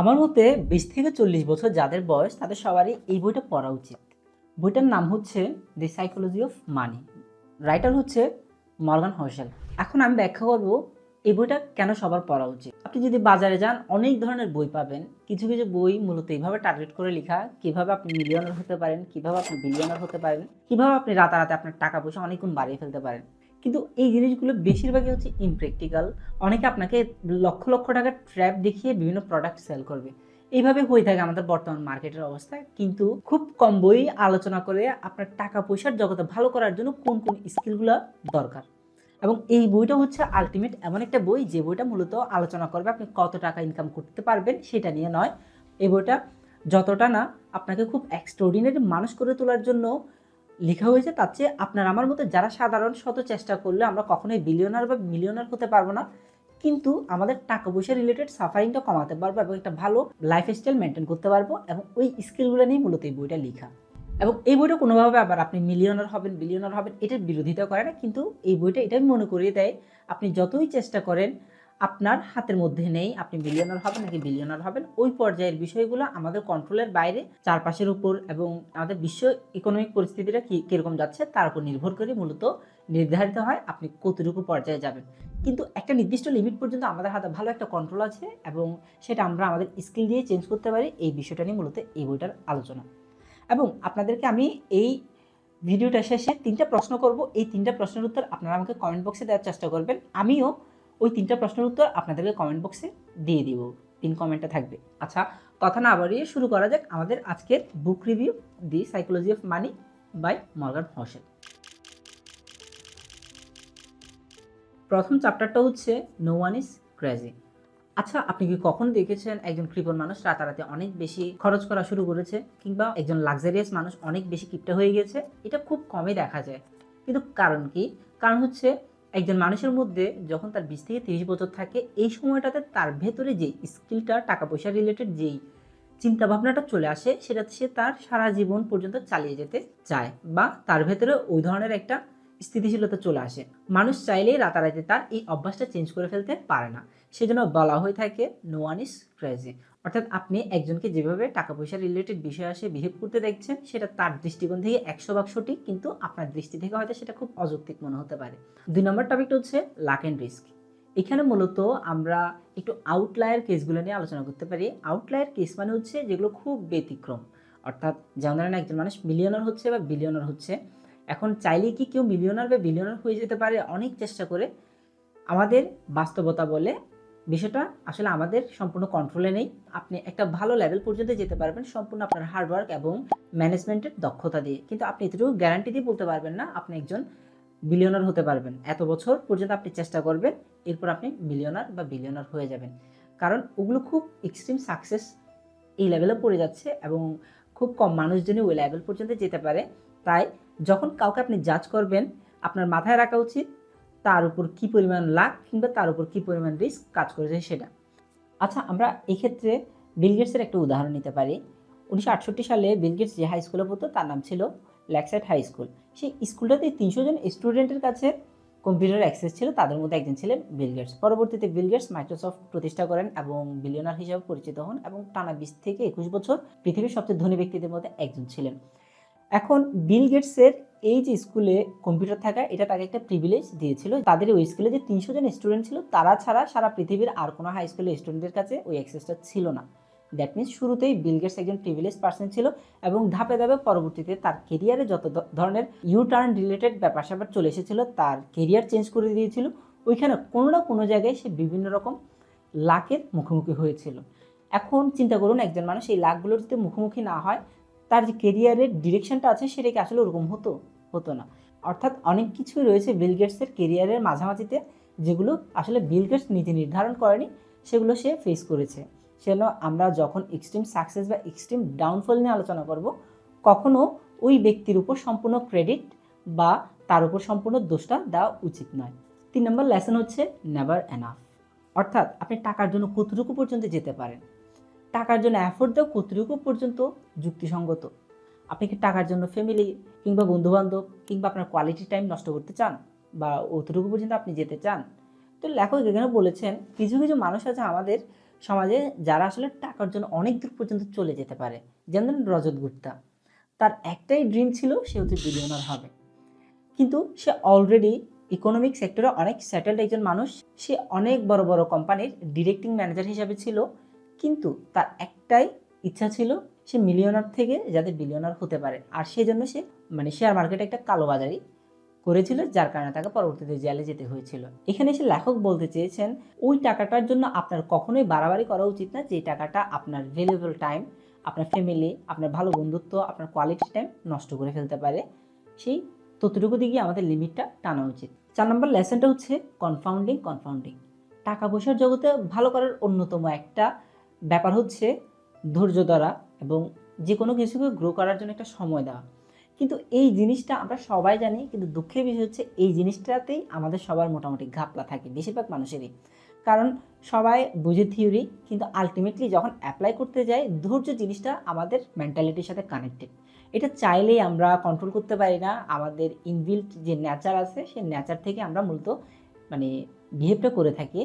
আমার মতে ২০ থেকে ৪০ বছর যাদের বয়স তাদের সবারই এই বইটা পড়া উচিত। বইটার নাম হচ্ছে দি সাইকোলজি অফ মানি। রাইটার হচ্ছে মর্গান হোসেল। এখন আমি ব্যাখ্যা করব এই বইটা কেন সবার পড়া উচিত। আপনি যদি বাজারে যান অনেক ধরনের বই পাবেন। কিছু কিছু বই মূলত এইভাবে টার্গেট করে লেখা, কিভাবে আপনি মিলিয়নার হতে পারেন, কিভাবে আপনি বিলিয়নার হতে পারেন, কিভাবে আপনি রাতারাতি আপনার টাকা পয়সা অনেক গুণ বাড়িয়ে ফেলতে পারেন। কিন্তু এই জিনিসগুলো বেশিরভাগই হচ্ছে ইমপ্র্যাকটিক্যাল। অনেকে আপনাকে লক্ষ লক্ষ টাকার ট্র্যাপ দেখিয়ে বিভিন্ন প্রোডাক্ট সেল করবে। এইভাবে হয়ে থাকে আমাদের বর্তমান মার্কেটের অবস্থা। কিন্তু খুব কম বই আলোচনা করে আপনার টাকা পয়সার জগতে ভালো করার জন্য কোন কোন স্কিলগুলো দরকার। এবং এই বইটা হচ্ছে আলটিমেট এমন একটা বই যে বইটা মূলত আলোচনা করবে আপনি কত টাকা ইনকাম করতে পারবেন সেটা নিয়ে নয়। এই বইটা যতটা না আপনাকে খুব এক্সট্রাঅর্ডিনারি মানুষ করে তোলার জন্য লেখা হয়েছে, তার চেয়ে আপনার আমার মতো যারা সাধারণ শত চেষ্টা করলে আমরা কখনোই বিলিয়নার বা মিলিয়নার হতে পারবো না, কিন্তু আমাদের টাকা পয়সা রিলেটেড সাফারিংটা কমাতে পারবো এবং একটা ভালো লাইফস্টাইল মেনটেন করতে পারবো। এবং ওই স্কিলগুলো নিয়ে মূলত এই বইটা লেখা। এবং এই বইটা কোনোভাবে আবার আপনি মিলিয়নার হবেন বিলিয়নার হবেন এটার বিরোধিতা করে না, কিন্তু এই বইটা এটাই মনে করিয়ে দেয় আপনি যতই চেষ্টা করেন আপনার হাতের মধ্যে নেই আপনি মিলিয়নার হবেন নাকি বিলিয়নার হবেন। ওই পর্যায়ের বিষয়গুলো আমাদের কন্ট্রোলের বাইরে, চারপাশের উপর এবং আমাদের বিশ্ব ইকোনমিক পরিস্থিতিটা কীরকম যাচ্ছে তার উপর নির্ভর করে মূলত নির্ধারিত হয় আপনি কতটুকু পর্যায়ে যাবেন। কিন্তু একটা নির্দিষ্ট লিমিট পর্যন্ত আমাদের হাতে ভালো একটা কন্ট্রোল আছে এবং সেটা আমরা আমাদের স্কিল দিয়ে চেঞ্জ করতে পারি। এই বিষয়টা নিয়ে মূলত এই বইটার আলোচনা। এবং আপনাদেরকে আমি এই ভিডিওটা শেষে 3টা প্রশ্ন করব। এই 3টা প্রশ্নের উত্তর আপনারা আমাকে কমেন্ট বক্সে দেওয়ার চেষ্টা করবেন। আমিও ওই 3টা প্রশ্নের উত্তর আপনাদেরকে কমেন্ট বক্সে দিয়ে দিব। 3 কমেন্টে থাকবে। আচ্ছা, কথা না বাড়িয়ে শুরু করা যাক আমাদের আজকের book review, the psychology of money by Morgan Housel. প্রথম চ্যাপ্টারটা হচ্ছে নো ওয়ান ইজ ক্রেজি। আচ্ছা, আপনি কি কখনো দেখেছেন একজন কৃপণ মানুষ রাতারাতি অনেক বেশি খরচ করা শুরু করেছে, কিংবা একজন লাক্সারিয়াস মানুষ অনেক বেশি কিপটা হয়ে গেছে? এটা খুব কমই দেখা যায়। কিন্তু কারণ কি? কারণ হচ্ছে একজন মানুষের মধ্যে যখন তার 20 থেকে 30 বছর থাকে এই সময়টাতে তার ভেতরে যে স্কিলটা টাকা পয়সা রিলেটেড যেই চিন্তা ভাবনাটা চলে আসে সেটা সে তার সারা জীবন পর্যন্ত চালিয়ে যেতে চায়, বা তার ভেতরে ওই ধরনের একটা স্থিতিশীলতা চলে আসে। মানুষ চাইলেই রাতারাতি তার এই অভ্যাসটা চেঞ্জ করে ফেলতে পারে না। সেজন্য বলা হয়ে থাকে নো ওয়ান ইজ ক্রেজি। অর্থাৎ আপনি একজনকে যেভাবে টাকা পয়সা রিলেটেড বিষয় আসে বিহেভ করতে দেখছেন সেটা তার দৃষ্টিকোণ থেকে 100 ভাগ সঠিক, কিন্তু আপনার দৃষ্টি থেকে হয়তো সেটা খুব অযৌক্তিক মনে হতে পারে। 2 নম্বর টপিকটা হচ্ছে লাক অ্যান্ড রিস্ক। এখানে মূলত আমরা একটু আউটলায়ার কেসগুলো নিয়ে আলোচনা করতে পারি। আউটলায়ার কেস মানে হচ্ছে যেগুলো খুব ব্যতিক্রম। অর্থাৎ যেমন ধরেন একজন মানুষ মিলিয়নার হচ্ছে বা বিলিয়নার হচ্ছে। এখন চাইলেই কি কেউ মিলিয়নার বা বিলিয়নার হয়ে যেতে পারে অনেক চেষ্টা করে? আমাদের বাস্তবতা বলে বিষয়টা আসলে আমাদের সম্পূর্ণ কন্ট্রোলে নেই। আপনি একটা ভালো লেভেল পর্যন্ত যেতে পারবেন সম্পূর্ণ আপনার হার্ডওয়ার্ক এবং ম্যানেজমেন্টের দক্ষতা দিয়ে, কিন্তু আপনি এতটুকু গ্যারান্টি দিয়ে বলতে পারবেন না আপনি একজন বিলিয়নার হতে পারবেন। এত বছর পর্যন্ত আপনি চেষ্টা করবেন, এরপর আপনি মিলিয়নার বা বিলিয়নার হয়ে যাবেন। কারণ ওগুলো খুব এক্সট্রিম সাকসেস এই লেভেলে পড়ে যাচ্ছে এবং খুব কম মানুষজনই ওই লেভেল পর্যন্ত যেতে পারে। তাই যখন কাউকে আপনি জাজ করবেন আপনার মাথায় রাখা উচিত তার উপর কী পরিমাণ লাক কিংবা তার উপর কী পরিমাণ রিস্ক কাজ করেছে সেটা। আচ্ছা, আমরা এক্ষেত্রে বিল গেটসের একটা উদাহরণ নিতে পারি। 1968 সালে বিল গেটস যে হাই স্কুলে পড়তো তার নাম ছিল ল্যাকসাইড হাই স্কুল। সেই স্কুলটাতে 300 জন স্টুডেন্টের কাছে কম্পিউটার অ্যাক্সেস ছিল, তাদের মধ্যে একজন ছিলেন বিল গেটস। পরবর্তীতে বিল গেটস মাইক্রোসফট প্রতিষ্ঠা করেন এবং বিলিয়নার হিসেবে পরিচিত হন এবং টানা 20 থেকে 21 বছর পৃথিবীর সবচেয়ে ধনী ব্যক্তিদের মধ্যে একজন ছিলেন। এখন বিল গেটসের এই যে স্কুলে কম্পিউটার থাকা এটা তাকে একটা প্রিভিলেজ দিয়েছিল। তাদের ওই স্কুলে যে 300 জন স্টুডেন্ট ছিল তারা ছাড়া সারা পৃথিবীর আর কোনো হাই স্কুলের স্টুডেন্টদের কাছে ওই অ্যাক্সেসটা ছিল না। দ্যাট মিনস শুরুতেই বিল গেটস একজন প্রিভিলেজ পার্সন ছিল এবং ধাপে ধাপে পরবর্তীতে তার কেরিয়ারে যত ধরনের ইউ টার্ন রিলেটেড ব্যাপার স্যাপার চলে এসেছিলো তার কেরিয়ার চেঞ্জ করে দিয়েছিল। ওইখানে কোনো না কোনো জায়গায় সে বিভিন্ন রকম লাকের মুখোমুখি হয়েছিল। এখন চিন্তা করুন একজন মানুষ এই লাকগুলোর যদি মুখোমুখি না হয় তার যে কেরিয়ারের ডিরেকশনটা আছে সেটা কি আসলে ওরকম হতো না। অর্থাৎ অনেক কিছুই রয়েছে বিল গেটসের কেরিয়ারের মাঝামাঝিতে যেগুলো আসলে বিল গেটস নিজে নির্ধারণ করেনি, সেগুলো সে ফেস করেছে। সেজন্য আমরা যখন এক্সট্রিম সাকসেস বা এক্সট্রিম ডাউনফল নিয়ে আলোচনা করব কখনো ওই ব্যক্তির উপর সম্পূর্ণ ক্রেডিট বা তার উপর সম্পূর্ণ দোষটা দেওয়া উচিত নয়। 3 নম্বর লেসন হচ্ছে নেভার এনাফ। অর্থাৎ আপনি টাকার জন্য কতটুকু পর্যন্ত যেতে পারেন, টাকার জন্য অ্যাফোর্ড দেওয়া কতটুকু পর্যন্ত যুক্তিসঙ্গত। আপনি কি টাকার জন্য ফ্যামিলি কিংবা বন্ধুবান্ধব কিংবা আপনার কোয়ালিটি টাইম নষ্ট করতে চান, বা অতটুকু পর্যন্ত আপনি যেতে চান? তো লেখক এখানে বলেছেন কিছু কিছু মানুষ আছে আমাদের সমাজে যারা আসলে টাকার জন্য অনেক দূর পর্যন্ত চলে যেতে পারে। যেমন রজত গুপ্তা, তার একটাই ড্রিম ছিল সে হচ্ছে বিলিয়নার হবে, কিন্তু সে অলরেডি ইকোনমিক সেক্টরে অনেক সেটেলড একজন মানুষ। সে অনেক বড় বড় কোম্পানির ডিরেক্টিং ম্যানেজার হিসাবে ছিল, কিন্তু তার একটাই ইচ্ছা ছিল সে মিলিয়নার থেকে যাতে বিলিয়নার হতে পারে। আর সেই জন্য সে শেয়ার মার্কেটে একটা কালোবাজারি করেছিল, যার কারণে তাকে পরবর্তীতে জেলে যেতে হয়েছিল। এখানে এসে লেখক বলতে চেয়েছেন ওই টাকাটার জন্য আপনার কখনোই বাড়াবাড়ি করা উচিত না, যে টাকাটা আপনার ভ্যালুয়েবল টাইম, আপনার ফ্যামিলি, আপনার ভালো বন্ধুত্ব, আপনার কোয়ালিটি টাইম নষ্ট করে ফেলতে পারে। সেই ততটুকু দিকে আমাদের লিমিটটা টানা উচিত। 4 নম্বর লেসনটা হচ্ছে কনফাউন্ডিং। টাকা পয়সার জগতে ভালো করার অন্যতম একটা ব্যাপার হচ্ছে ধৈর্য ধরা এবং যে কোনো কিছুকে গ্রো করার জন্য একটা সময় দেওয়া। কিন্তু এই জিনিসটা আমরা সবাই জানি, কিন্তু দুঃখের বিষয় হচ্ছে এই জিনিসটাতেই আমাদের সবার মোটামুটি ঘাপলা থাকে, বেশিরভাগ মানুষেরই। কারণ সবাই বুঝে থিওরি, কিন্তু আলটিমেটলি যখন অ্যাপ্লাই করতে যাই ধৈর্য জিনিসটা আমাদের মেন্টালিটির সাথে কানেক্টেড। এটা চাইলেই আমরা কন্ট্রোল করতে পারি না। আমাদের ইনবিল্ট যে নেচার আছে সেই নেচার থেকে আমরা মূলত বিহেভটা করে থাকি,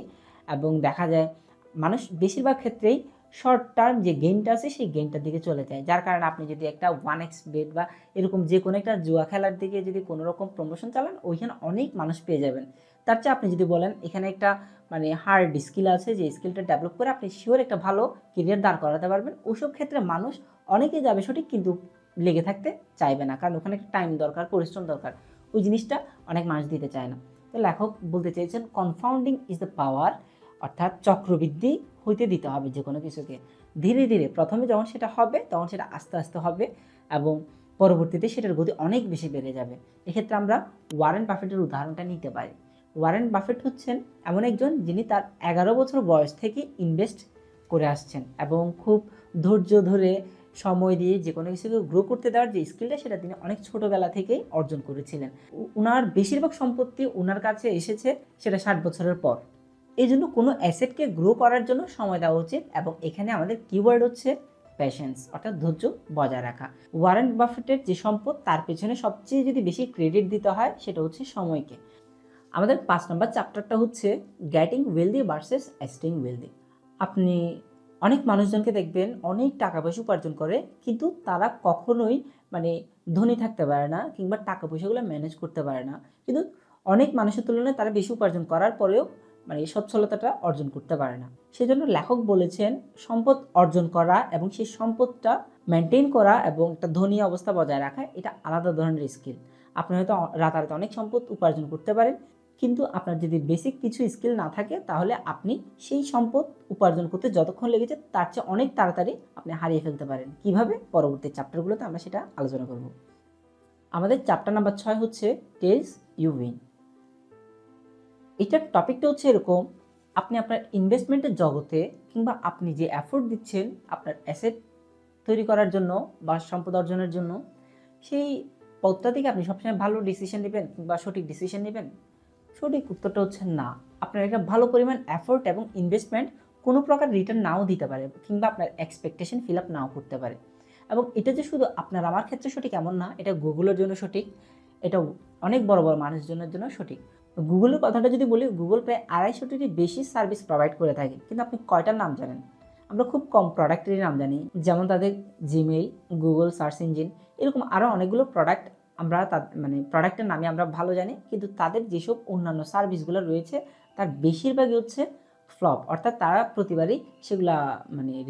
এবং দেখা যায় মানুষ বেশিরভাগ ক্ষেত্রেই শর্ট টার্ম যে গেমটা আছে সেই গেমটার দিকে চলে যায়। যার কারণে আপনি যদি একটা 1x বেট বা এরকম যে কোনো একটা জুয়া খেলার দিকে যদি কোনো রকম প্রমোশন চালান, ওইখানে অনেক মানুষ পেয়ে যাবেন। তার চেয়ে আপনি যদি বলেন এখানে একটা হার্ড স্কিল আছে, যে স্কিলটা ডেভেলপ করে আপনি শিওর একটা ভালো কেরিয়ার দাঁড় করাতে পারবেন, ওইসব ক্ষেত্রে মানুষ অনেকেই যাবে সঠিক, কিন্তু লেগে থাকতে চাইবে না, কারণ ওখানে একটা টাইম দরকার, পরিশ্রম দরকার। ওই জিনিসটা অনেক মানুষ দিতে চায় না। তো লেখক বলতে চেয়েছেন কনফাউন্ডিং ইজ দ্য পাওয়ার, অর্থাৎ চক্রবৃদ্ধি হইতে দিতে হবে যে কোনো কিছুকে। ধীরে ধীরে প্রথমে যখন সেটা হবে তখন সেটা আস্তে আস্তে হবে, এবং পরবর্তীতে সেটার গতি অনেক বেশি বেড়ে যাবে। এক্ষেত্রে আমরা ওয়ারেন বাফেটের উদাহরণটা নিতে পারি। ওয়ারেন বাফেট হচ্ছেন এমন একজন যিনি তার 11 বছর বয়স থেকে ইনভেস্ট করে আসছেন, এবং খুব ধৈর্য ধরে সময় দিয়ে যে কোনো কিছুকে গ্রো করতে দেওয়ার যে স্কিলটা সেটা তিনি অনেক ছোটোবেলা থেকেই অর্জন করেছিলেন। ওনার বেশিরভাগ সম্পত্তি ওনার কাছে এসেছে সেটা 60 বছরের পর। এই জন্য কোনো অ্যাসেটকে গ্রো করার জন্য সময় দেওয়া উচিত, এবং এখানে আমাদের কিওয়ার্ড হচ্ছে প্যাশেন্স, অর্থাৎ ধৈর্য বজায় রাখা। ওয়ারেন বাফেটের যে সম্পদ তার পেছনে সবচেয়ে যদি বেশি ক্রেডিট দিতে হয় সেটা হচ্ছে সময়কে। আমাদের 5 নম্বর চ্যাপ্টারটা হচ্ছে getting wealthy versus staying wealthy. আপনি অনেক মানুষজনকে দেখবেন অনেক টাকা পয়সা উপার্জন করে, কিন্তু তারা কখনোই ধনী থাকতে পারে না, কিংবা টাকা পয়সাগুলো ম্যানেজ করতে পারে না। কিন্তু অনেক মানুষের তুলনায় তারা বেশি উপার্জন করার পরেও সচ্ছলতাটা অর্জন করতে পারে না। সেজন্য লেখক বলেছেন সম্পদ অর্জন করা এবং সেই সম্পদটা মেনটেন করা এবং একটা ধনী অবস্থা বজায় রাখা, এটা আলাদা ধরনের স্কিল। আপনি হয়তো রাতারাতি অনেক সম্পদ উপার্জন করতে পারেন, কিন্তু আপনার যদি বেসিক কিছু স্কিল না থাকে তাহলে আপনি সেই সম্পদ উপার্জন করতে যতক্ষণ লেগেছে তার চেয়ে অনেক তাড়াতাড়ি আপনি হারিয়ে ফেলতে পারেন। কিভাবে? পরবর্তী চ্যাপ্টারগুলোতে আমরা সেটা আলোচনা করব। আমাদের চ্যাপ্টার নাম্বার 6 হচ্ছে টেলস ইউ উইন। এটার টপিকটা হচ্ছে এরকম, আপনি আপনার ইনভেস্টমেন্টের জগতে কিংবা আপনি যে এফোর্ট দিচ্ছেন আপনার অ্যাসেট তৈরি করার জন্য বা সম্পদ অর্জনের জন্য, সেই পথটা থেকে আপনি সবসময় ভালো ডিসিশন নেবেন কিংবা সঠিক ডিসিশন নেবেন? সঠিক উত্তরটা হচ্ছে না। আপনার একটা ভালো পরিমাণ এফোর্ট এবং ইনভেস্টমেন্ট কোনো প্রকার রিটার্ন নাও দিতে পারে, কিংবা আপনার এক্সপেকটেশন ফিল আপ নাও করতে পারে। এবং এটা যে শুধু আপনার আমার ক্ষেত্রে সঠিক এমন না, এটা গুগলের জন্য সঠিক, এটা অনেক বড় বড় মানুষজনের জন্য সঠিক। গুগলের কথাটা যদি বলি, গুগল প্রায় 250টির বেশি সার্ভিস প্রোভাইড করে থাকে, কিন্তু আপনি কয়টার নাম জানেন? আমরা খুব কম প্রোডাক্টেরই নাম জানি, যেমন তাদের জিমেইল, গুগল সার্চ ইঞ্জিন, এরকম আরও অনেকগুলো প্রোডাক্ট আমরা প্রোডাক্টের নামে আমরা ভালো জানি, কিন্তু তাদের যেসব অন্যান্য সার্ভিসগুলো রয়েছে তার বেশিরভাগই হচ্ছে ফ্লপ। অর্থাৎ তারা প্রতিবারই সেগুলা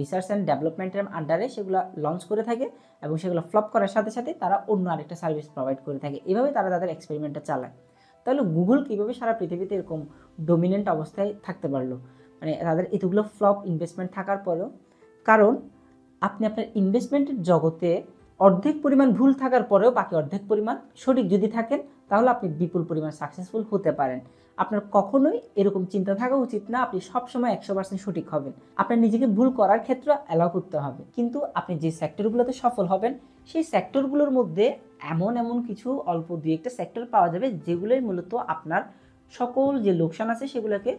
রিসার্চ অ্যান্ড ডেভেলপমেন্টের আন্ডারে সেগুলো লঞ্চ করে থাকে, এবং সেগুলো ফ্লপ করার সাথে সাথে তারা অন্য আরেকটা সার্ভিস প্রোভাইড করে থাকে। এভাবে তারা তাদের এক্সপেরিমেন্টটা চালায়। তাহলে গুগল কীভাবে সারা পৃথিবীতে এরকম ডমিনেন্ট অবস্থায় থাকতে পারলো, তাদের এতগুলো ফ্লপ ইনভেস্টমেন্ট থাকার পরেও? কারণ আপনি আপনার ইনভেস্টমেন্টের জগতে অর্ধেক পরিমাণ ভুল থাকার পরেও বাকি অর্ধেক পরিমাণ সঠিক যদি থাকেন, তাহলে আপনি বিপুল পরিমাণ সাকসেসফুল হতে পারেন। আপনার কখনোই এরকম চিন্তা থাকা উচিত না আপনি সবসময় 100% সঠিক হবেন। আপনার নিজেকে ভুল করার ক্ষেত্রে অ্যালাউ করতে হবে, কিন্তু আপনি যে সেক্টরগুলোতে সফল হবেন সেই সেক্টরগুলোর মধ্যে এমন কিছু অল্প 2-1টা সেক্টর পাওয়া যাবে যেগুলোই মূলত আপনার সকল যে লোকসান আছে সেগুলোকে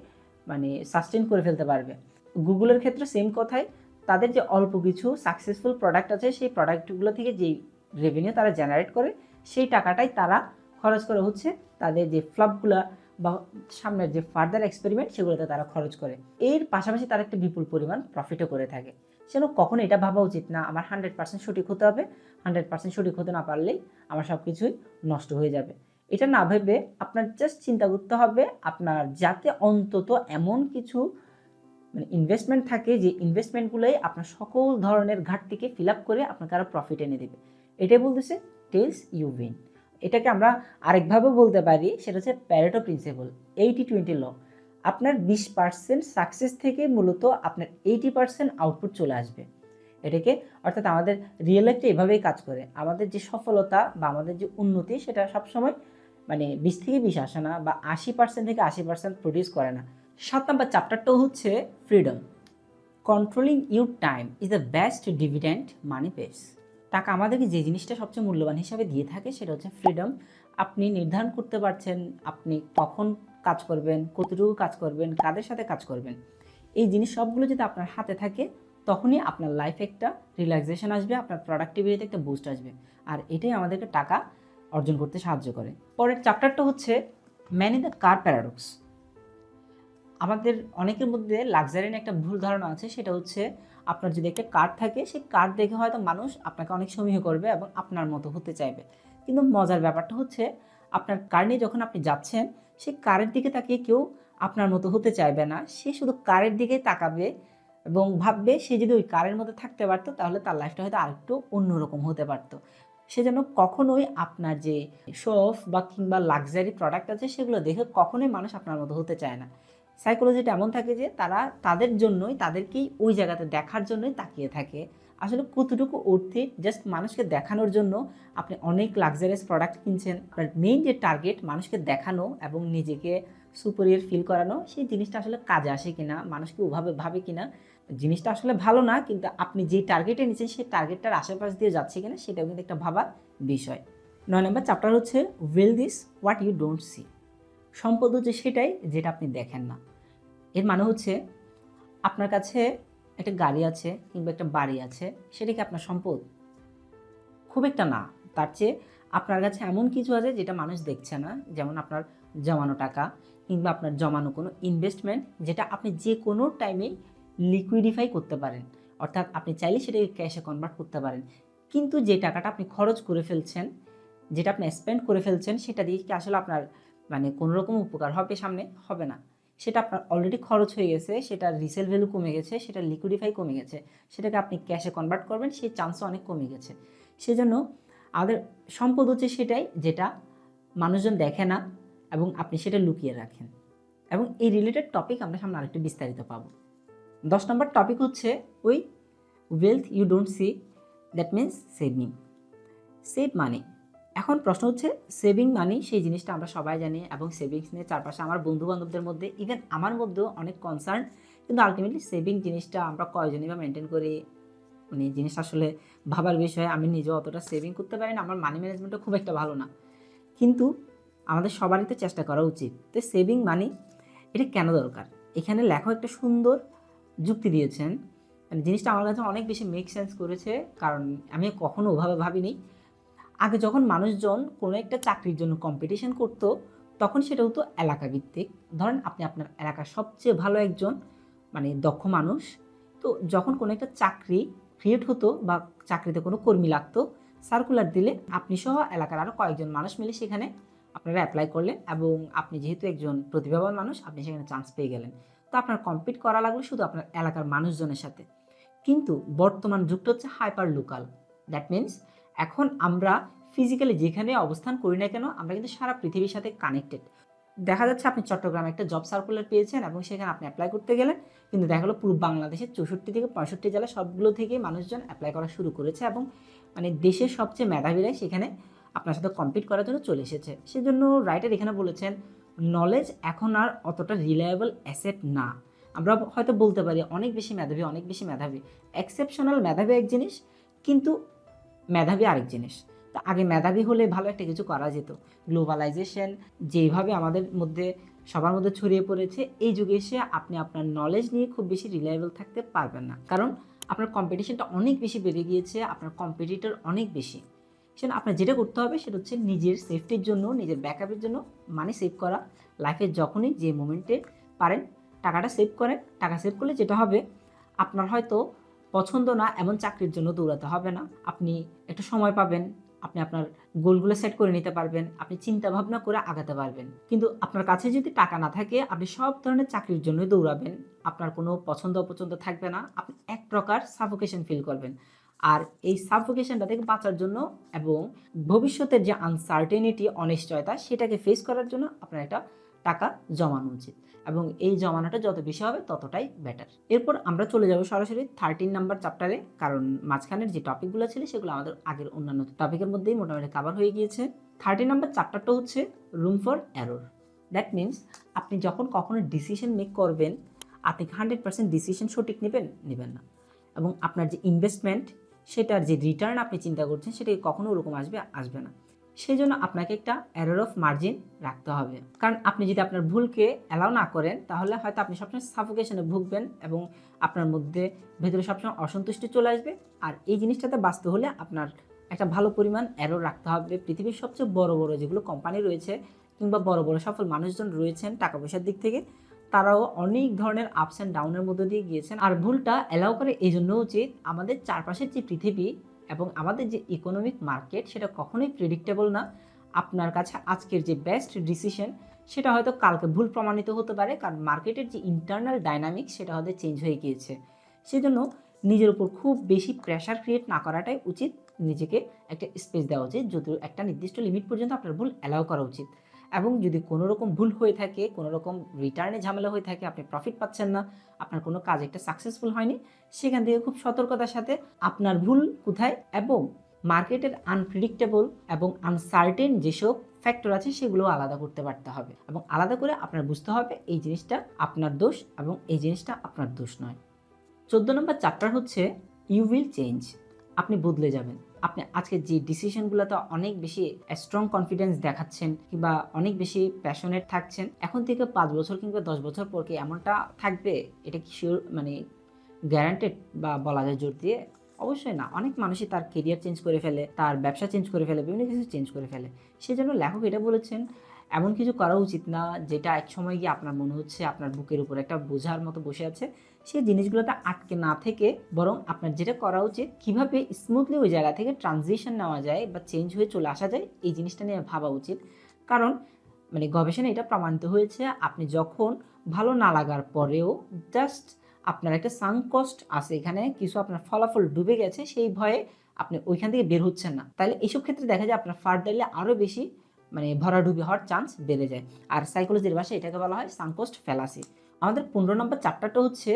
সাস্টেন করে ফেলতে পারবে। গুগলের ক্ষেত্রে সেম কথাই, তাদের যে অল্প কিছু সাকসেসফুল প্রোডাক্ট আছে সেই প্রোডাক্টগুলো থেকে যেই রেভিনিউ তারা জেনারেট করে সেই টাকাটাই তারা খরচ করে হচ্ছে তাদের যে ফ্লপগুলো বা সামনের যে ফার্দার এক্সপেরিমেন্ট সেগুলোতে তারা খরচ করে। এর পাশাপাশি তারা একটা বিপুল পরিমাণ প্রফিটও করে থাকে। সেজন্য কখনো এটা ভাবা উচিত না আমার 100% সঠিক হতে হবে, 100% সঠিক হতে না পারলেই আমার সব কিছুই নষ্ট হয়ে যাবে। এটা না ভেবে আপনার জাস্ট চিন্তা করতে হবে আপনার যাতে অন্তত এমন কিছু মানে ইনভেস্টমেন্ট থাকে যে ইনভেস্টমেন্টগুলোই আপনার সকল ধরনের ঘাটতিকে ফিল আপ করে আপনাকে আরও প্রফিট এনে দেবে। এটাই বলতেছে টেলস ইউ উইন। এটাকে আমরা আরেকভাবেও বলতে পারি, সেটা হচ্ছে প্যারেটো প্রিন্সিপাল, 80-20 ল। আপনার 20% সাকসেস থেকে মূলত আপনার 80% আউটপুট চলে আসবে। এটাকে অর্থাৎ আমাদের রিয়েল লাইফটা এভাবেই কাজ করে। আমাদের যে সফলতা বা আমাদের যে উন্নতি সেটা সবসময় মানে 20 থেকে 20 আসে না, বা 80% থেকে 80% প্রডিউস করে না। 7 নম্বর চ্যাপ্টারটাও হচ্ছে freedom. Controlling your time is the best dividend money pace. টাকা আমাদেরকে যে জিনিসটা সবচেয়ে মূল্যবান হিসাবে দিয়ে থাকে সেটা হচ্ছে ফ্রিডম। আপনি নির্ধারণ করতে পারছেন আপনি কখন কাজ করবেন, কতটুকু কাজ করবেন, কাদের সাথে কাজ করবেন। এই জিনিস সবগুলো যদি আপনার হাতে থাকে তখনই আপনার লাইফে একটা রিল্যাক্সেশন আসবে, আপনার প্রোডাক্টিভিটিতে একটা বুস্ট আসবে, আর এটাই আমাদেরকে টাকা অর্জন করতে সাহায্য করে। পরের চ্যাপ্টারটা হচ্ছে man in the car paradox. আমাদের অনেকের মধ্যে লাক্সারি নিয়ে একটা ভুল ধারণা আছে, সেটা হচ্ছে আপনার যদি একটা কার থাকে সেই কার দেখে হয়তো মানুষ আপনাকে অনেক সমীহ করবে এবং আপনার মতো হতে চাইবে। কিন্তু মজার ব্যাপারটা হচ্ছে আপনার কার নিয়ে যখন আপনি যাচ্ছেন সেই কারের দিকে তাকিয়ে কেউ আপনার মতো হতে চাইবে না, সে শুধু কারের দিকেই তাকাবে এবং ভাববে সে যদি ওই কারের মধ্যে থাকতে পারতো তাহলে তার লাইফটা হয়তো আরেকটু অন্যরকম হতে পারতো। সেজন্য কখনোই আপনার যে শো অফ বা কিংবা লাক্সারি প্রোডাক্ট আছে সেগুলো দেখে কখনোই মানুষ আপনার মতো হতে চায় না। সাইকোলজিটা এমন থাকে যে তারা তাদের জন্যই, তাদেরকেই ওই জায়গাতে দেখার জন্যই তাকিয়ে থাকে। আসলে কতটুকু অর্থে জাস্ট মানুষকে দেখানোর জন্য আপনি অনেক লাক্সারিয়াস প্রোডাক্ট কিনছেন, বাট মেইন যে টার্গেট মানুষকে দেখানো এবং নিজেকে সুপিরিয়র ফিল করানো, সেই জিনিসটা আসলে কাজে আসে কিনা, মানুষকে ওভাবে ভাবে কিনা, জিনিসটা আসলে ভালো না, কিন্তু আপনি যে টার্গেটে নিচ্ছেন সেই টার্গেটটার আশেপাশ দিয়ে যাচ্ছে কিনা সেটাও কিন্তু একটা ভাবার বিষয়। 9 নম্বর চ্যাপ্টার হচ্ছে wealth is what you don't see. সম্পদ হচ্ছে সেটাই যেটা আপনি দেখেন না। এর মানে হচ্ছে আপনার কাছে একটা গাড়ি আছে কিংবা একটা বাড়ি আছে, সেটা কি আপনার সম্পদ? খুব একটা না। তার চেয়ে আপনার কাছে এমন কিছু আছে যেটা মানুষ দেখছে না, যেমন আপনার জমানো টাকা কিংবা আপনার জমানো কোনো ইনভেস্টমেন্ট, যেটা আপনি যে কোনো টাইমেই লিকুইডিফাই করতে পারেন, অর্থাৎ আপনি চাইলে সেটাকে ক্যাশে কনভার্ট করতে পারেন। কিন্তু যে টাকাটা আপনি খরচ করে ফেলছেন, যেটা আপনি স্পেন্ড করে ফেলছেন, সেটা দিয়ে কি আসলে আপনার মানে কোনো রকম উপকার হবে সামনে? হবে না। সেটা আপনার অলরেডি খরচ হয়ে গেছে, সেটার রিসেল ভ্যালু কমে গেছে, সেটা লিকুইডিফাই কমে গেছে, সেটাকে আপনি ক্যাশে কনভার্ট করবেন সেই চান্সও অনেক কমে গেছে। সেজন্য আমাদের সম্পদ হচ্ছে সেটাই যেটা মানুষজন দেখে না এবং আপনি সেটা লুকিয়ে রাখেন। এবং এই রিলেটেড টপিক আমরা সামনে আরেকটু বিস্তারিত পাবো। 10 নম্বর টপিক হচ্ছে ওই wealth you don't see, that means saving. Save money. এখন প্রশ্ন হচ্ছে সেভিং মানি সেই জিনিসটা আমরা সবাই জানি, এবং সেভিংস নিয়ে চারপাশে আমার বন্ধু বান্ধবদের মধ্যে ইভেন আমার মধ্যেও অনেক কনসার্ন, কিন্তু আলটিমেটলি সেভিং জিনিসটা আমরা কয়জনই বা মেনটেন করি, মানে জিনিসটা আসলে ভাবার বিষয়। আমি নিজেও অতটা সেভিং করতে পারি না, আমার মানি ম্যানেজমেন্টও খুব একটা ভালো না, কিন্তু আমাদের সবারই তো চেষ্টা করা উচিত। তো সেভিং মানি এটা কেন দরকার, এখানে লেখক একটা সুন্দর যুক্তি দিয়েছেন, মানে জিনিসটা আমার কাছে অনেক বেশি মেক সেন্স করেছে, কারণ আমি কখনো ওভাবে ভাবিনি। আগে যখন মানুষজন কোনো একটা চাকরির জন্য কম্পিটিশন করতো তখন সেটা হতো এলাকা ভিত্তিক। ধরেন আপনি আপনার এলাকার সবচেয়ে ভালো একজন মানে দক্ষ মানুষ, তো যখন কোনো একটা চাকরি ক্রিয়েট হতো বা চাকরিতে কোনো কর্মী লাগতো, সার্কুলার দিলে আপনি সহ এলাকার আরও কয়েকজন মানুষ মিলে সেখানে আপনারা অ্যাপ্লাই করলেন, এবং আপনি যেহেতু একজন প্রতিভাবান মানুষ আপনি সেখানে চান্স পেয়ে গেলেন। তো আপনার কম্পিট করা লাগলো শুধু আপনার এলাকার মানুষজনের সাথে। কিন্তু বর্তমান যুগটা হচ্ছে হাইপার লোকাল, দ্যাট মিনস এখন আমরা ফিজিক্যালি যেখানে অবস্থান করি না কেন আমরা কিন্তু সারা পৃথিবীর সাথে কানেক্টেড। দেখা যাচ্ছে আপনি চট্টগ্রামে একটা জব সার্কুলার পেয়েছেন এবং সেখানে আপনি অ্যাপ্লাই করতে গেলেন, কিন্তু দেখা গেলো পুরো বাংলাদেশের 64 থেকে 65 জেলা সবগুলো থেকে মানুষজন অ্যাপ্লাই করা শুরু করেছে, এবং মানে দেশের সবচেয়ে মেধাবীরাই সেখানে আপনার সাথে কম্পিট করার জন্য চলে এসেছে। সেজন্য রাইটার এখানে বলেছেন নলেজ এখন আর অতটা রিলায়েবল অ্যাসেট না। আমরা হয়তো বলতে পারি অনেক বেশি মেধাবী, অনেক বেশি মেধাবী, এক্সেপশনাল মেধাবী এক জিনিস, কিন্তু মেধাবী আরেক জিনিস। তো আগে মেধাবী হলে ভালো একটা কিছু করা যেত। গ্লোবালাইজেশন যেইভাবে আমাদের মধ্যে সবার মধ্যে ছড়িয়ে পড়েছে, এই যুগে এসে আপনি আপনার নলেজ নিয়ে খুব বেশি রিলায়েবল থাকতে পারবেন না, কারণ আপনার কম্পিটিশনটা অনেক বেশি বেড়ে গিয়েছে, আপনার কম্পিটিটর অনেক বেশি। সেজন্য আপনার যেটা করতে হবে সেটা হচ্ছে নিজের সেফটির জন্য, নিজের ব্যাকআপের জন্য মানি সেভ করা। লাইফে যখনই যে মোমেন্টে পারেন টাকাটা সেভ করেন। টাকা সেভ করলে যেটা হবে, আপনার হয়তো পছন্দ না এমন চাকরির জন্য দৌড়াতে হবে না। আপনি একটু সময় পাবেন, আপনি আপনার গোলগুলো সেট করে নিতে পারবেন, আপনি চিন্তা ভাবনা করে আগাতে পারবেন। কিন্তু আপনার কাছে যদি টাকা না থাকে, আপনি সব ধরনের চাকরির জন্যই দৌড়াবেন, আপনার কোনো পছন্দ অপছন্দ থাকবে না, আপনি এক প্রকার সাফোকেশন ফিল করবেন। আর এই সাফোকেশনটা থেকে বাঁচার জন্য এবং ভবিষ্যতের যে আনসার্টেনিটি, অনিশ্চয়তা, সেটাকে ফেস করার জন্য আপনার একটা টাকা জমানো উচিত, এবং এই জমানোটা যত বেশি হবে ততটাই বেটার। এরপর আমরা চলে যাব সরাসরি 13 নাম্বার চ্যাপ্টারে, কারণ মাঝখানের যে টপিকগুলো ছিল সেগুলো আমাদের আগের অন্যান্য টপিকের মধ্যেই মোটামুটি কভার হয়ে গিয়েছে। 13 নাম্বার চ্যাপ্টারটা হচ্ছে room for error. That means আপনি যখন কখনো ডিসিশন মেক করবেন, আপনি 100% ডিসিশন সঠিক নেবেন না, এবং আপনার যে ইনভেস্টমেন্ট সেটার যে রিটার্ন আপনি চিন্তা করছেন সেটা কখনো ওরকম আসবে না। সেই জন্য আপনাকে একটা এরর অফ মার্জিন রাখতে হবে, কারণ আপনি যদি আপনার ভুলকে অ্যালাউ না করেন তাহলে হয়তো আপনি সবসময় সাফোকেশনে ভুগবেন এবং আপনার মধ্যে ভেতরে সবসময় অসন্তুষ্টি চলে আসবে। আর এই জিনিসটাতে বাঁচতে হলে আপনার একটা ভালো পরিমাণ এরর রাখতে হবে। পৃথিবীর সবচেয়ে বড় বড় যেগুলো কোম্পানি রয়েছে কিংবা বড় বড় সফল মানুষজন রয়েছেন টাকা পয়সার দিক থেকে, তারাও অনেক ধরনের আপস অ্যান্ড ডাউনের মধ্যে দিয়ে গিয়েছেন। আর ভুলটা অ্যালাউ করে এই জন্য উচিত, আমাদের চারপাশের যে পৃথিবী এবং আমাদের যে ইকোনমিক মার্কেট সেটা কখনোই প্রেডিক্টেবল না। আপনার কাছে আজকের যে বেস্ট ডিসিশন সেটা হয়তো কালকে ভুল প্রমাণিত হতে পারে, কারণ মার্কেটের যে ইন্টারনাল ডাইনামিক্স সেটা হয়তো চেঞ্জ হয়ে গিয়েছে। সেজন্য নিজের উপর খুব বেশি প্রেশার ক্রিয়েট না করাটাই উচিত, নিজেকে একটা স্পেস দেওয়া উচিত, যদিও একটা নির্দিষ্ট লিমিট পর্যন্ত আপনার ভুল অ্যালাউ করা উচিত। এবং যদি কোনো রকম ভুল হয়ে থাকে, কোনো রকম রিটার্নে ঝামেলা হয়ে থাকে, আপনি প্রফিট পাচ্ছেন না, আপনার কোনো কাজ একটা সাকসেসফুল হয়নি, সেখান থেকে খুব সতর্কতার সাথে আপনার ভুল কোথায় এবং মার্কেটের আনপ্রেডিক্টেবল এবং আনসার্টেন যেসব ফ্যাক্টর আছে সেগুলো আলাদা করতে পারতে হবে, এবং আলাদা করে আপনার বুঝতে হবে এই জিনিসটা আপনার দোষ এবং এই জিনিসটা আপনার দোষ নয়। 14 নম্বর চ্যাপ্টার হচ্ছে ইউ উইল চেঞ্জ। আপনি বদলে যাবেন। আপনি আজকে যে ডিসিশনগুলোতে অনেক বেশি স্ট্রং কনফিডেন্স দেখাচ্ছেন কিংবা অনেক বেশি প্যাশনেট থাকছেন, এখন থেকে 5 বছর কিংবা 10 বছর পর কি এমনটা থাকবে? এটা কি শিওর, মানে গ্যারান্টেড বা বলা যায় জোর দিয়ে? অবশ্যই না। অনেক মানুষই তার কেরিয়ার চেঞ্জ করে ফেলে, তার ব্যবসা চেঞ্জ করে ফেলে, বিভিন্ন কিছু চেঞ্জ করে ফেলে। সেজন্য লেখক এটা বলেছেন, এমন কিছু করা উচিত না যেটা একসময় গিয়ে আপনার মনে হচ্ছে আপনার বুকের উপর একটা বোঝার মতো বসে আছে। সেই জিনিসগুলোতে আটকে না থেকে বরং আপনার যেটা করা উচিত, কীভাবে স্মুথলি ওই জায়গা থেকে ট্রানজিশন নেওয়া যায় বা চেঞ্জ হয়ে চলে আসা যায়, এই জিনিসটা নিয়ে ভাবা উচিত। কারণ মানে গবেষণায় এটা প্রমাণিত হয়েছে, আপনি যখন ভালো না লাগার পরেও জাস্ট আপনার একটা সাঙ্ক কস্ট আছে, এখানে কিছু আপনার ফলাফল ডুবে গেছে, সেই ভয়ে আপনি ওইখান থেকে বের হচ্ছেন না, তাহলে এইসব ক্ষেত্রে দেখা যায় আপনার ফার্দারলি আরও বেশি মানে ভরাডুবি হওয়ার চান্স বেড়ে যায়। আর সাইকোলজির ভাষায় এটাকে বলা হয় সাঙ্ক কস্ট ফ্যালাসি। আমাদের 15 নম্বর চ্যাপ্টারটা হচ্ছে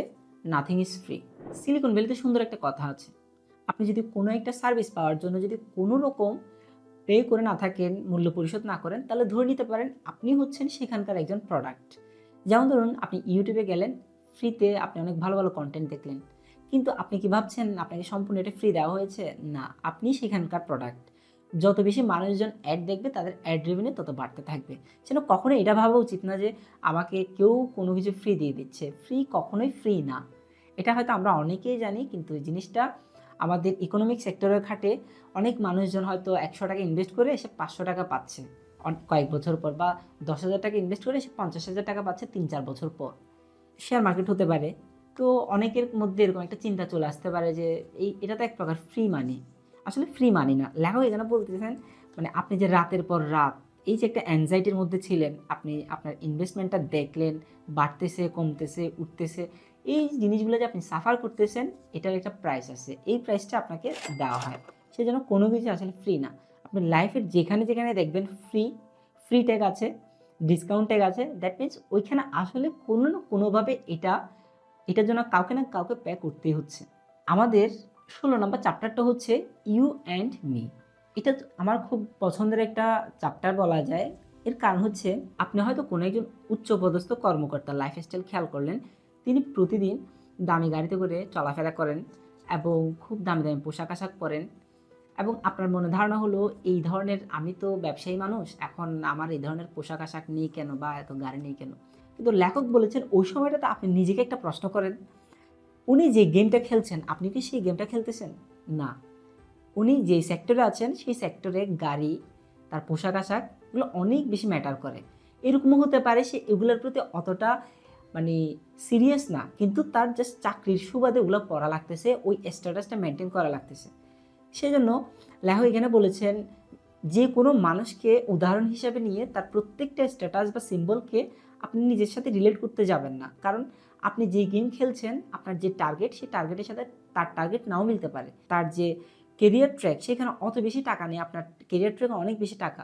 নাথিং ইজ ফ্রি। সিলিকন ভ্যালিতে সুন্দর একটা কথা আছে, আপনি যদি কোনো একটা সার্ভিস পাওয়ার জন্য যদি কোনো রকম পে করে না থাকেন, মূল্য পরিশোধ না করেন, তাহলে ধরে নিতে পারেন আপনি হচ্ছেন সেখানকার একজন প্রোডাক্ট। যেমন ধরুন আপনি ইউটিউবে গেলেন, ফ্রিতে আপনি অনেক ভালো ভালো কন্টেন্ট দেখলেন, কিন্তু আপনি কি ভাবছেন আপনাকে সম্পূর্ণ এটা ফ্রি দেওয়া হয়েছে? না, আপনি সেখানকার প্রোডাক্ট। যত বেশি মানুষজন অ্যাড দেখবে তাদের অ্যাড রেভিনিউ তত বাড়তে থাকবে। সেজন্য কখনোই এটা ভাবা উচিত না যে আমাকে কেউ কোনো কিছু ফ্রি দিয়ে দিচ্ছে। ফ্রি কখনোই ফ্রি না। এটা হয়তো আমরা অনেকেই জানি, কিন্তু এই জিনিসটা আমাদের ইকোনমিক সেক্টরের খাটে অনেক মানুষজন হয়তো 100 টাকা ইনভেস্ট করে এসে 500 টাকা পাচ্ছে কয়েক বছর পর, বা 10,000 টাকা ইনভেস্ট করে এসে 50,000 টাকা পাচ্ছে 3-4 বছর পর। শেয়ার মার্কেট হতে পারে। তো অনেকের মধ্যে এরকম একটা চিন্তা চলে আসতে পারে যে এটা তো এক প্রকার ফ্রি মানি। আসলে ফ্রি মানি না। লেখক এখানে বলতেছেন মানে আপনি যে রাতের পর রাত এই যে একটা অ্যাংজাইটির মধ্যে ছিলেন, আপনি আপনার ইনভেস্টমেন্টটা দেখলেন বাড়তেছে, কমতেছে, উঠতেছে, এই জিনিসগুলো যে আপনি সাফার করতেছেন, এটার একটা প্রাইস আছে। এই প্রাইসটা আপনাকে দেওয়া হয়। সেজন্য কোনো কিছু আসলে ফ্রি না। আপনি লাইফের যেখানে যেখানে দেখবেন ফ্রি ট্যাগ আছে, ডিসকাউন্ট ট্যাগ আছে, দ্যাট মিনস ওইখানে আসলে কোনো না কোনোভাবে এটার জন্য কাউকে না কাউকে পে করতেই হচ্ছে। আমাদের 16 নম্বর চ্যাপ্টারটা হচ্ছে ইউ অ্যান্ড মি। এটা আমার খুব পছন্দের একটা চ্যাপ্টার বলা যায়। এর কারণ হচ্ছে আপনি হয়তো কোনো একজন উচ্চপদস্থ কর্মকর্তার লাইফস্টাইল খেয়াল করলেন, তিনি প্রতিদিন দামি গাড়িতে করে চলাফেরা করেন এবং খুব দামি দামি পোশাক আশাক পরেন, এবং আপনার মনে ধারণা হলো এই ধরনের, আমি তো ব্যবসায়ী মানুষ, এখন আমার এই ধরনের পোশাক আশাক নেই কেন বা এত গাড়ি নেই কেন? কিন্তু লেখক বলেছেন ওই সময়টাতে আপনি নিজেকে একটা প্রশ্ন করেন, উনি যে গেমটা খেলছেন আপনি কি সেই গেমটা খেলতেছেন? না, উনি যেই সেক্টরে আছেন সেই সেক্টরে গাড়ি, তার পোশাক আশাক এগুলো অনেক বেশি ম্যাটার করে। এরকমও হতে পারে সে এগুলোর প্রতি অতটা মানে সিরিয়াস না, কিন্তু তার জাস্ট চাকরির সুবাদে ওগুলো পড়া লাগতেছে, ওই স্ট্যাটাসটা মেনটেন করা লাগতেছে। সেজন্য লেখক এখানে বলেছেন যে কোনো মানুষকে উদাহরণ হিসাবে নিয়ে তার প্রত্যেকটা স্ট্যাটাস বা সিম্বলকে আপনি নিজের সাথে রিলেট করতে যাবেন না, কারণ আপনি যে গেম খেলছেন আপনার যে টার্গেট সেই টার্গেটের সাথে তার টার্গেট নাও মিলতে পারে। তার যে কেরিয়ার ট্র্যাক সেখানে অত বেশি টাকা নেই, আপনার কেরিয়ার ট্র্যাকে অনেক বেশি টাকা,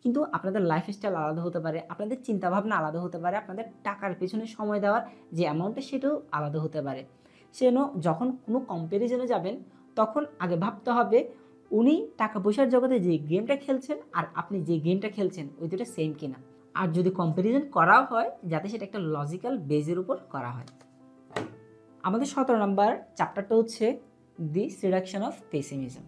কিন্তু আপনাদের লাইফস্টাইল আলাদা হতে পারে, আপনাদের চিন্তাভাবনা আলাদা হতে পারে, আপনাদের টাকার পেছনে সময় দেওয়ার যে অ্যামাউন্টটা সেটাও আলাদা হতে পারে। সেজন্য যখন কোনো কম্প্যারিজনে যাবেন তখন আগে ভাবতে হবে উনি টাকা পয়সার জগতে যে গেমটা খেলছেন আর আপনি যে গেমটা খেলছেন ওই দুটো সেম কিনা। আর যদি কম্প্যারিজন করা হয় যাতে সেটা একটা লজিক্যাল বেজের উপর করা হয়। আমাদের 17 নম্বর চ্যাপ্টারটা হচ্ছে দি সিডাকশন অফ পেসিমিজম।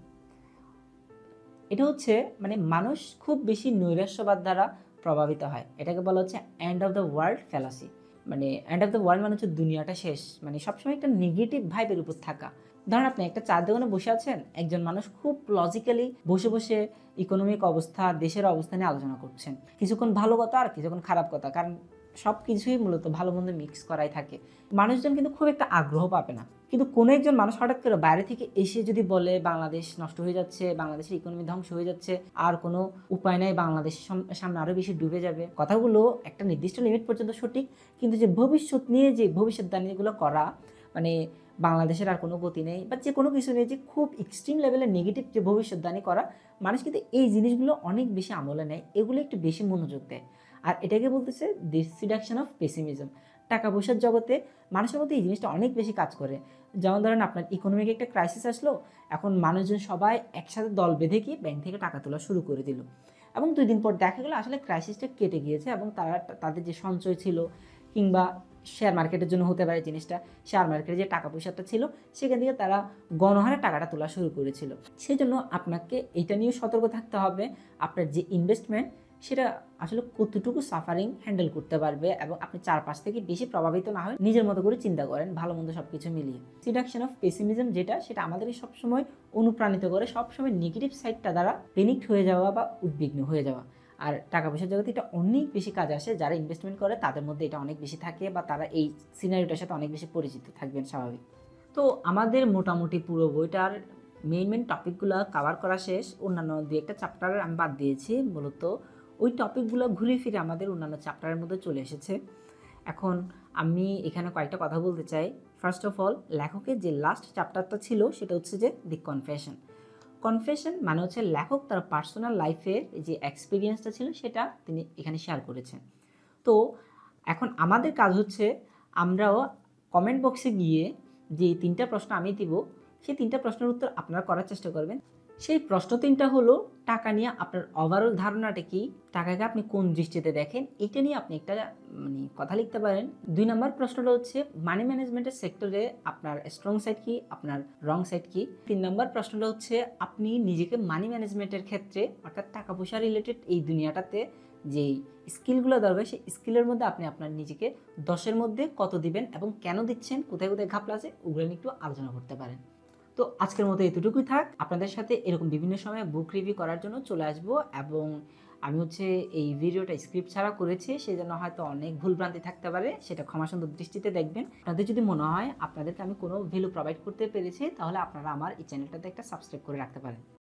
এটা হচ্ছে মানে মানুষ খুব বেশি নৈরাশ্যবাদ দ্বারা প্রভাবিত হয়, এটাকে বলা হচ্ছে end of the world fallacy. মানে এন্ড অফ দ্য ওয়ার্ল্ড মানে হচ্ছে দুনিয়াটা শেষ, মানে সবসময় একটা নেগেটিভ ভাইবের উপর থাকা। ধরেন আপনি একটা চায়ের দোকানে বসে আছেন, একজন মানুষ খুব লজিক্যালি বসে বসে ইকোনমিক অবস্থা, দেশের অবস্থা নিয়ে আলোচনা করছেন, কিছুক্ষণ ভালো কথা আর কিছুক্ষণ খারাপ কথা, কারণ সব কিছুই মূলত ভালো মন্দ মিক্স করাই থাকে। মানুষজন কিন্তু খুব একটা আগ্রহ পাবে না, কিন্তু কোনো একজন মানুষ হঠাৎ করে বাইরে থেকে এসে যদি বলে বাংলাদেশ নষ্ট হয়ে যাচ্ছে, বাংলাদেশের ইকোনমি ধ্বংস হয়ে যাচ্ছে, আর কোনো উপায় নাই, বাংলাদেশের সামনে আরও বেশি ডুবে যাবে, কথাগুলো একটা নির্দিষ্ট লিমিট পর্যন্ত সঠিক, কিন্তু যে ভবিষ্যৎ নিয়ে যে ভবিষ্যৎবাণীগুলো করা, মানে বাংলাদেশের আর কোনো গতি নেই বা যে কোনো কিছু নিয়ে যে খুব এক্সট্রিম লেভেলের নেগেটিভ যে ভবিষ্যৎবাণী করা, মানুষ কিন্তু এই জিনিসগুলো অনেক বেশি আমলে নেয়, এগুলো একটু বেশি মনোযোগ দেয়। আর এটাকে বলতেছে দি সিডাকশন অফ পেসিমিজম। টাকা পয়সার জগতে মানুষের মধ্যে এই জিনিসটা অনেক বেশি কাজ করে। যেমন ধরেন আপনার ইকোনমিক একটা ক্রাইসিস আসলো, এখন মানুষজন সবাই একসাথে দল বেঁধে গিয়ে ব্যাংক থেকে টাকা তোলা শুরু করে দিল, এবং 2 দিন পর দেখা গেলো আসলে ক্রাইসিসটা কেটে গিয়েছে এবং তারা তাদের যে সঞ্চয় ছিল কিংবা শেয়ার মার্কেটের জন্য হতে পারে জিনিসটা, শেয়ার মার্কেটে যে টাকা পয়সাটা ছিল সেখান থেকে তারা গণহারে টাকাটা তোলা শুরু করেছিল। সেই জন্য আপনাকে এটা নিয়েও সতর্ক থাকতে হবে আপনার যে ইনভেস্টমেন্ট সেটা আসলে কতটুকু সাফারিং হ্যান্ডেল করতে পারবে, এবং আপনি চারপাশ থেকে বেশি প্রভাবিত না হয় নিজের মতো করে চিন্তা করেন, ভালো মন্দ সব কিছু মিলিয়ে। সিডাকশন অফ পেসিমিজম যেটা, সেটা আমাদেরকে সবসময় অনুপ্রাণিত করে সবসময় নেগেটিভ সাইডটা দ্বারা পেনিকড হয়ে যাওয়া বা উদ্বিগ্ন হয়ে যাওয়া। আর টাকা পয়সার জগতে এটা অনেক বেশি কাজে আসে, যারা ইনভেস্টমেন্ট করে তাদের মধ্যে এটা অনেক বেশি থাকে বা তারা এই সিনারিওটার সাথে অনেক বেশি পরিচিত থাকবেন স্বাভাবিক। তো আমাদের মোটামুটি পুরো বইটার মেইন টপিকগুলো কভার করা শেষ, অন্যান্য 2-1টা চ্যাপ্টার আমি বাদ দিয়েছি, মূলত ওই টপিকগুলো ঘুরে ফিরে আমাদের অন্যান্য চ্যাপ্টারের মধ্যে চলে এসেছে। এখন আমি এখানে কয়েকটা কথা বলতে চাই। ফার্স্ট অফ অল, লেখকের যে লাস্ট চ্যাপ্টারটা ছিল সেটা হচ্ছে যে দি কনফেশন। কনফেশন মানে হচ্ছে লেখক তার পার্সোনাল লাইফের যে এক্সপিরিয়েন্সটা ছিল সেটা তিনি এখানে শেয়ার করেছেন। তো এখন আমাদের কাজ হচ্ছে আমরাও কমেন্ট বক্সে গিয়ে যে 3টা প্রশ্ন আমি দিব সেই 3টা প্রশ্নের উত্তর আপনারা করার চেষ্টা করবেন। সেই প্রশ্ন 3টা হলো টাকা নিয়ে আপনার ওভারঅল ধারণাটা কি, টাকাকে আপনি কোন দৃষ্টিতে দেখেন, এটা নিয়ে আপনি একটা মানে কথা লিখতে পারেন। 2 নম্বর প্রশ্নটা হচ্ছে মানি ম্যানেজমেন্টের সেক্টরে আপনার স্ট্রং সাইড কি, আপনার রং সাইড কি। 3 নম্বর প্রশ্নটা হচ্ছে আপনি নিজেকে মানি ম্যানেজমেন্টের ক্ষেত্রে অর্থাৎ টাকা পয়সা রিলেটেড এই দুনিয়াটাতে যেই স্কিলগুলো দরকার সেই স্কিলের মধ্যে আপনি আপনার নিজেকে 10-এর মধ্যে কত দিবেন এবং কেন দিচ্ছেন, কোথায় কোথায় ঘাপলা আছে ওগুলো নিয়ে একটু আলোচনা করতে পারেন। তো আজকের মতো এতটুকুই থাক। আপনাদের সাথে এরকম বিভিন্ন সময় বুক রিভিউ করার জন্য চলে আসবো, এবং আমি হচ্ছে এই ভিডিওটা স্ক্রিপ্ট ছাড়া করেছি, সেই জন্য হয়তো অনেক ভুলভ্রান্তি থাকতে পারে, সেটা ক্ষমাসুন্দর দৃষ্টিতে দেখবেন। আপনাদের যদি মনে হয় আপনাদেরকে আমি কোনো ভ্যালু প্রোভাইড করতে পেরেছি তাহলে আপনারা আমার এই চ্যানেলটাতে একটা সাবস্ক্রাইব করে রাখতে পারেন।